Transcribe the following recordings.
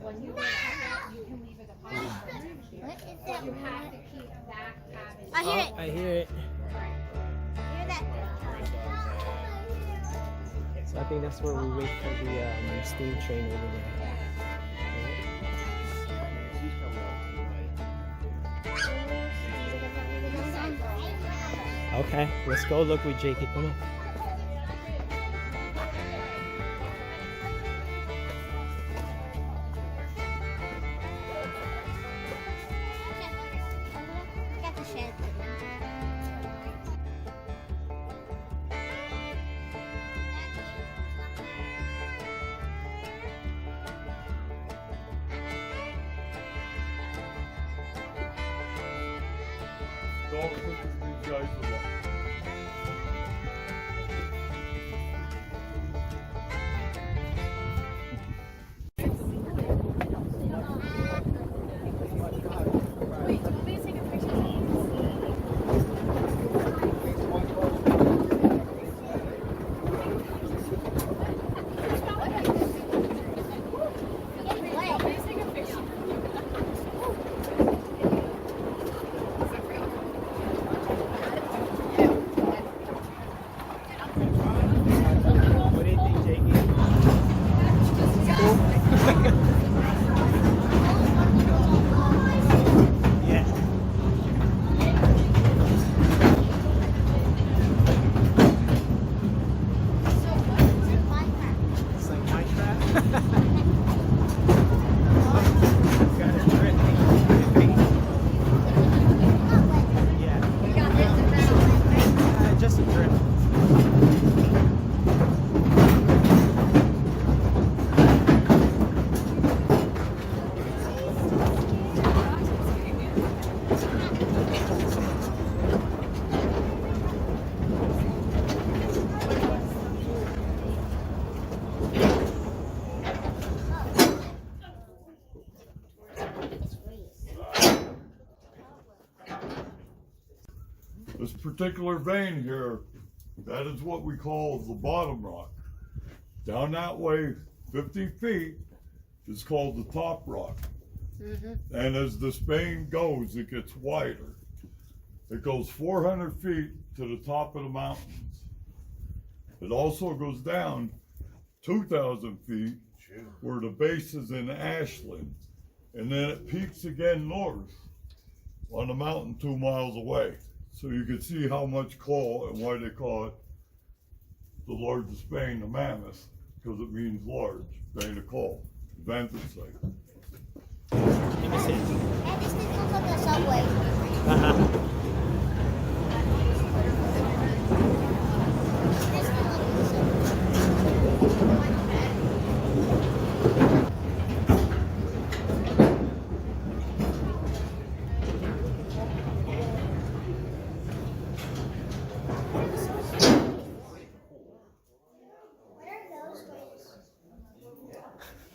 when you cut it, you can leave a deposit for next year. But you have to keep that cabbage. I hear it. I hear it. Hear that? So I think that's where we wait for the steam train over there. Okay, let's go look with Jakey. Come on. Got the shed. Don't put these guys along. What do you think, Jakey? Yeah. It's like Minecraft. Got a drip. Yeah. Just a drip. This particular vein here, that is what we call the bottom rock. Down that way, 50 feet, is called the top rock. And as this vein goes, it gets wider. It goes 400 feet to the top of the mountains. It also goes down 2,000 feet where the base is in Ashland. And then it peaks again north on the mountain 2 miles away. So you can see how much coal and why they call it the largest vein, the mammoth, because it means large, vein of coal, anthracite. Let me see. And this thing looks like a subway. This thing looks like a subway.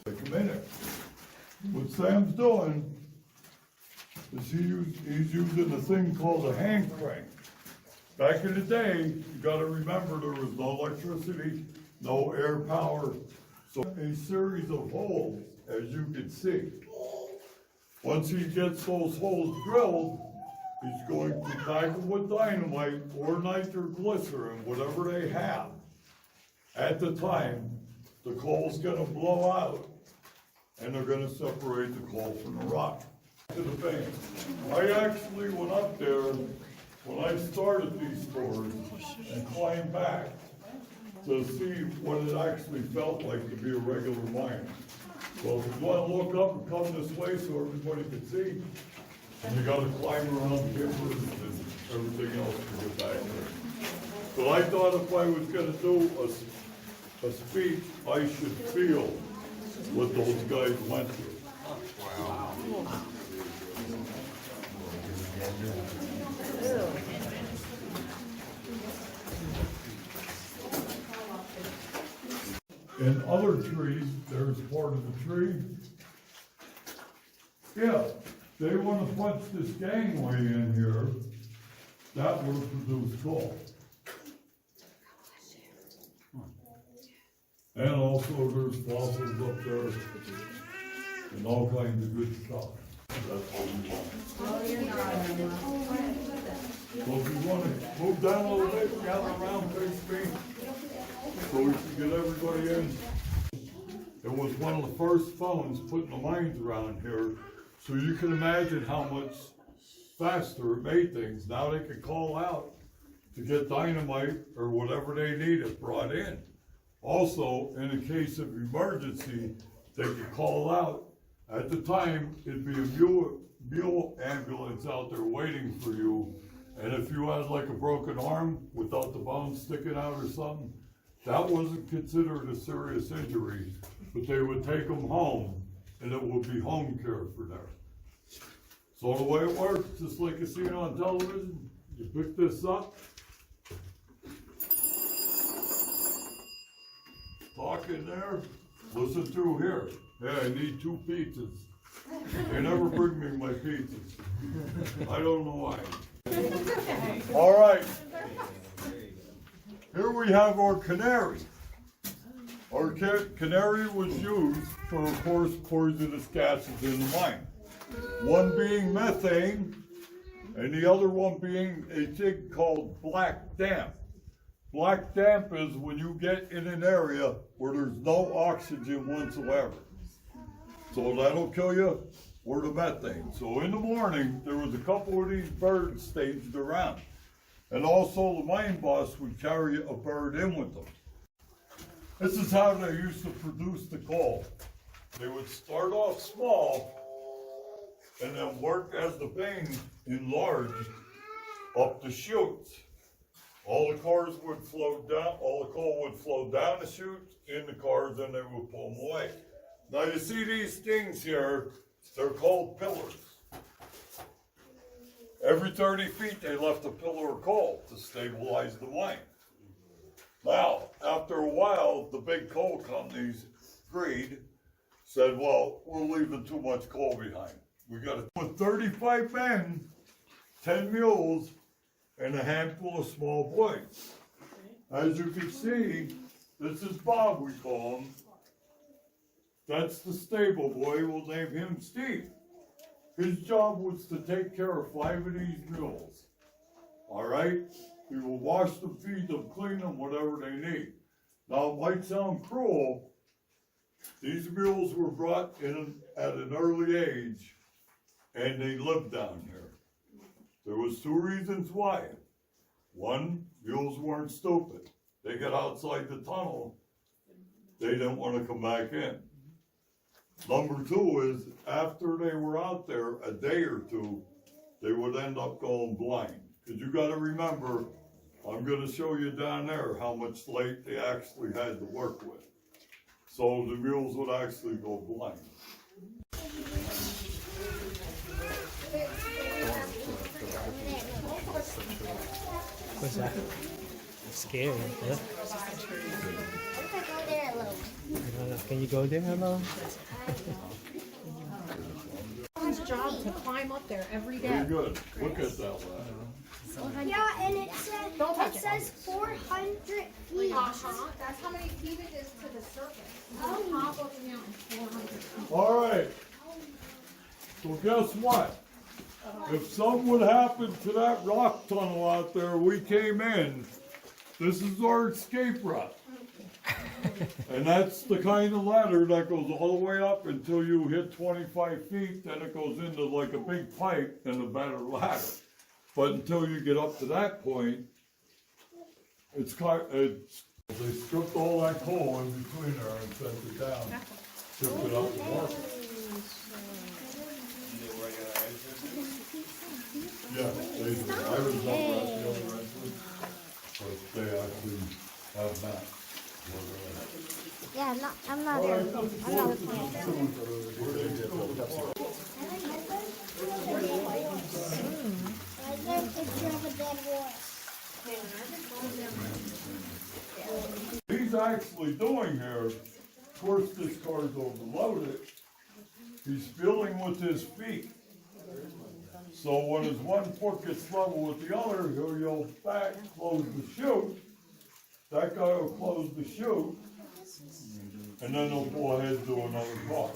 Take a minute. What Sam's doing is he's using a thing called a hand crank. Back in the day, you gotta remember there was no electricity, no air power, so a series of holes, as you can see. Once he gets those holes drilled, he's going to tag them with dynamite or nitroglycerin, whatever they have. At the time, the coal's gonna blow out, and they're gonna separate the coal from the rock. To the vein. I actually went up there when I started these stores and climbed back to see what it actually felt like to be a regular miner. So if you wanna look up and come this way so everybody can see, and you gotta climb around timbers and everything else to get back there. But I thought if I was gonna do a speech, I should feel what those guys went through. In other trees, there's part of the tree. Yeah, they want to punch this gangway in here. That would produce coal. And also there's fossils up there. and all kinds of good stuff. That's what we want. So if you want to move down a little bit, gather around, face me, so we can get everybody in. It was one of the first phones putting the lines around here, so you can imagine how much faster it made things. Now they can call out to get dynamite or whatever they needed brought in. Also, in a case of emergency, they could call out. At the time, it'd be a mule ambulance out there waiting for you. And if you had like a broken arm without the bone sticking out or something, that wasn't considered a serious injury, but they would take them home and it would be home care for them. So the way it works, just like you see it on television, you pick this up, talk in there, listen through here. Yeah, I need 2 pizzas. They never bring me my pizzas. I don't know why. All right. Here we have our canary. Our canary was used for, of course, poisonous gases in the mine. One being methane, and the other one being a thing called black damp. Black damp is when you get in an area where there's no oxygen whatsoever. So that'll kill you, or the methane. So in the morning, there was a couple of these birds staged around. And also the mine boss would carry a bird in with them. This is how they used to produce the coal. They would start off small and then work as the vein enlarged up the chutes. All the cars would float down, all the coal would flow down the chutes in the cars and they would pull them away. Now you see these things here, they're called pillars. Every 30 feet they left a pillar of coal to stabilize the mine. Now, after a while, the big coal companies agreed, said, well, we're leaving too much coal behind. We got to put 35 men, 10 mules, and a handful of small boys. As you can see, this is Bob, we call him. That's the stable boy, we'll name him Steve. His job was to take care of 5 of these mules. All right? He will wash them, feed them, clean them, whatever they need. Now, it might sound cruel. These mules were brought in at an early age, and they lived down here. There was 2 reasons why. One, mules weren't stupid. They got outside the tunnel. They didn't want to come back in. Number 2 is, after they were out there a day or 2, they would end up going blind. Because you got to remember, I'm going to show you down there how much slate they actually had to work with. So the mules would actually go blind. What's that? It's scary. Yeah. What if I go there alone? I don't know. Can you go there, hello? His job to climb up there every day. Very good. Look at that ladder. Yeah, and it says, Don't touch it it. says 400 feet. That's how many feet it is to the surface. The top of the mountain, 400 feet. All right. So guess what? If something would happen to that rock tunnel out there we came in, this is our escape route. And that's the kind of ladder that goes all the way up until you hit 25 feet, then it goes into like a big pipe and a better ladder. But until you get up to that point, they stripped all that coal in between there and sent it down, shipped it out to market. Yeah, they do. I was up at the other entrance, but they actually have that. Yeah, I'm not there. I'm not with my Is there a picture of a dead horse? He's actually doing here, of course this car's overloaded, he's filling with his feet. So when his one foot gets level with the other, he'll yell back, close the chute. That guy will close the chute, and then they'll go ahead and do another car.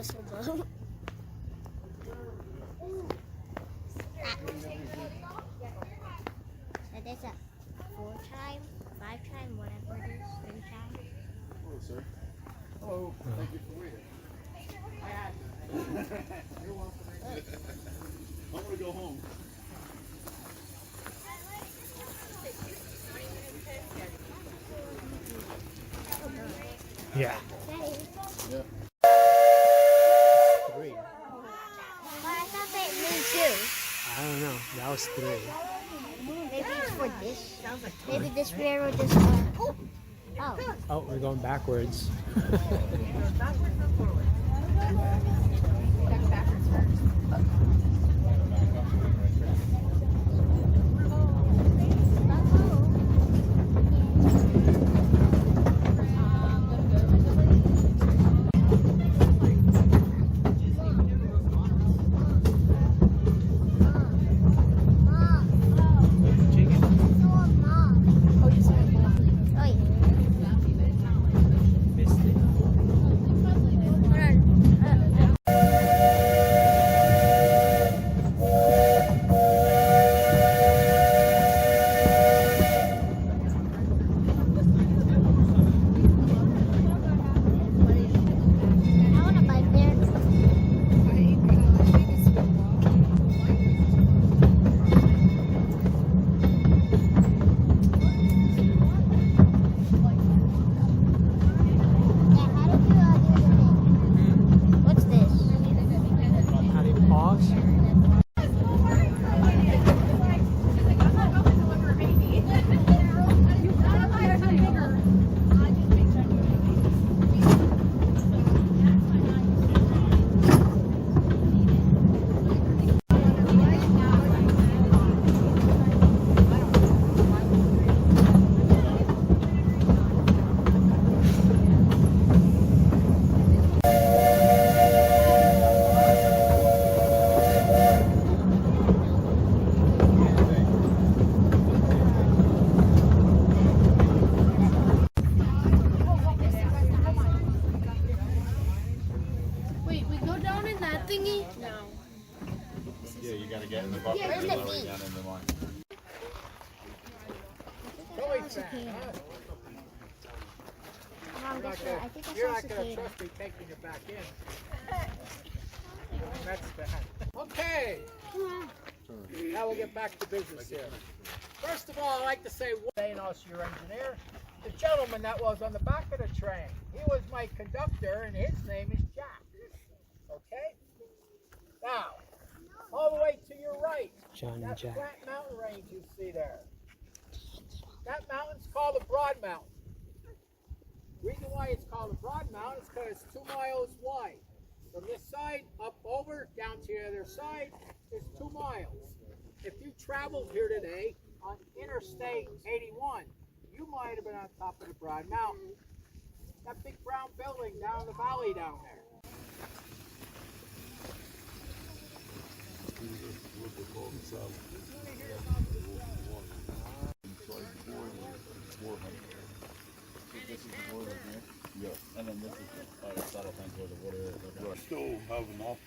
whistle blow. And there's a 4-time, 5-time, whatever it is, 3-time. Hello, sir. Hello. Thank you for waiting. You're welcome. I'm gonna go home. Yeah. Yeah. 3. But I thought they meant 2. I don't know. That was 3. Maybe it's for this. Maybe this bear or this one. Oh. Oh, we're going backwards. Missed it. What's this? How do you pause? Wait, we go down in that thingy? No. Yeah, you gotta get in the bucket. Where's the Down feet? in the line. Mom, this one, I think I You're saw not going to cicada. trust me taking you back in. That's bad. Okay. Now we'll get back to business here. First of all, I'd like to say, Thanos, your engineer, the gentleman that was on the back of the train. He was my conductor, and his name is Jack. Okay? Now, all the way to your right, John and that Jack. flat mountain range you see there. That mountain's called the Broad Mountain. Reason why it's called a Broad Mountain is because it's 2 miles wide. From this side up over down to the other side is 2 miles. If you traveled here today on Interstate 81, you might have been on top of the Broad Mountain. That big brown building down in the valley down there. Yeah. And then this is the saddle tank where the water is. I still have enough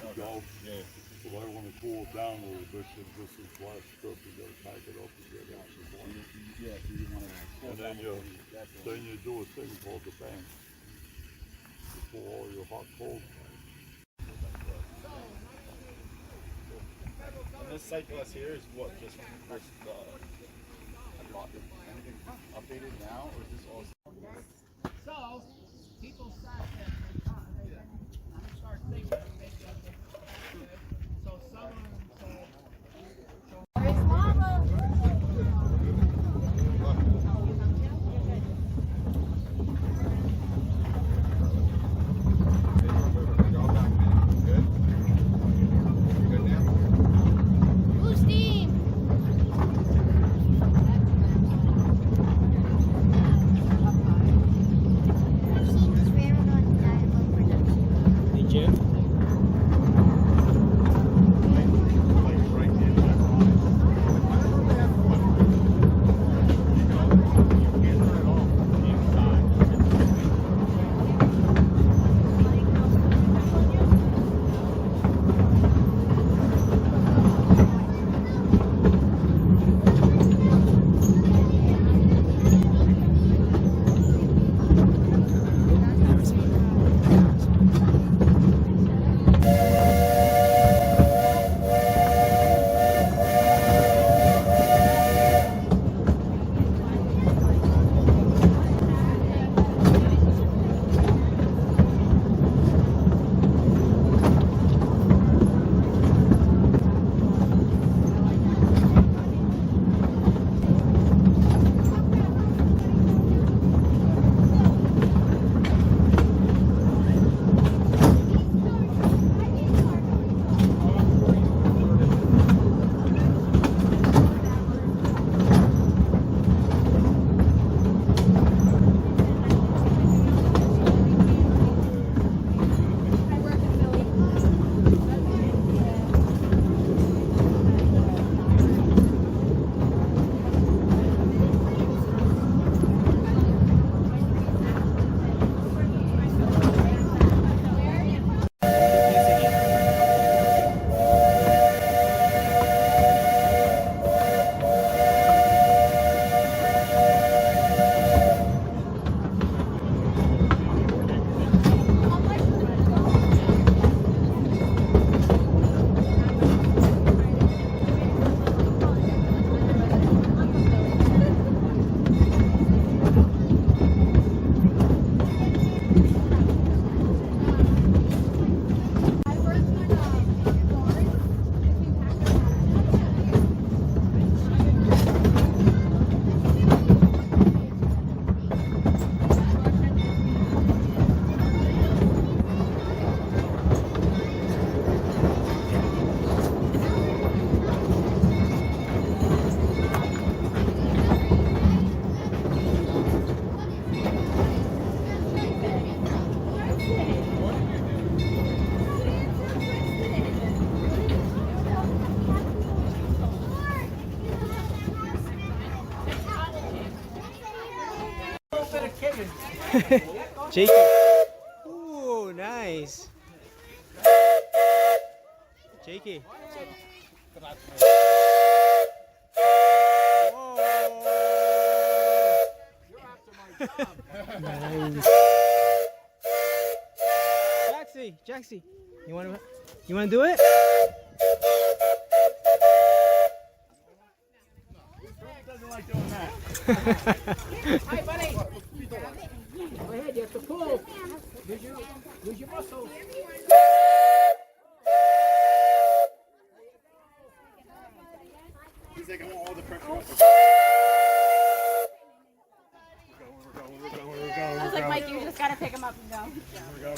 to go, Yeah. but I wanna cool it down a little bit, cause this is last trip, you gotta pack it up and get out. Yeah, so you want to. And then you do a thing called the bank. You pull all your hot cold. And this site glass here is what? Just first anything updated now, or is this all? So, people sat there and start thinking maybe I could. So some of them said, Blue steam! I've seen this railroad on Jakey. Ooh, nice. Jakey. Nice. Jaxie, you wanna do it? Doesn't like doing that. Hi, buddy. Go ahead, you have to pull. Use your muscles. He's taking all the pressure off. I was like, Mike, you just gotta pick him up and go.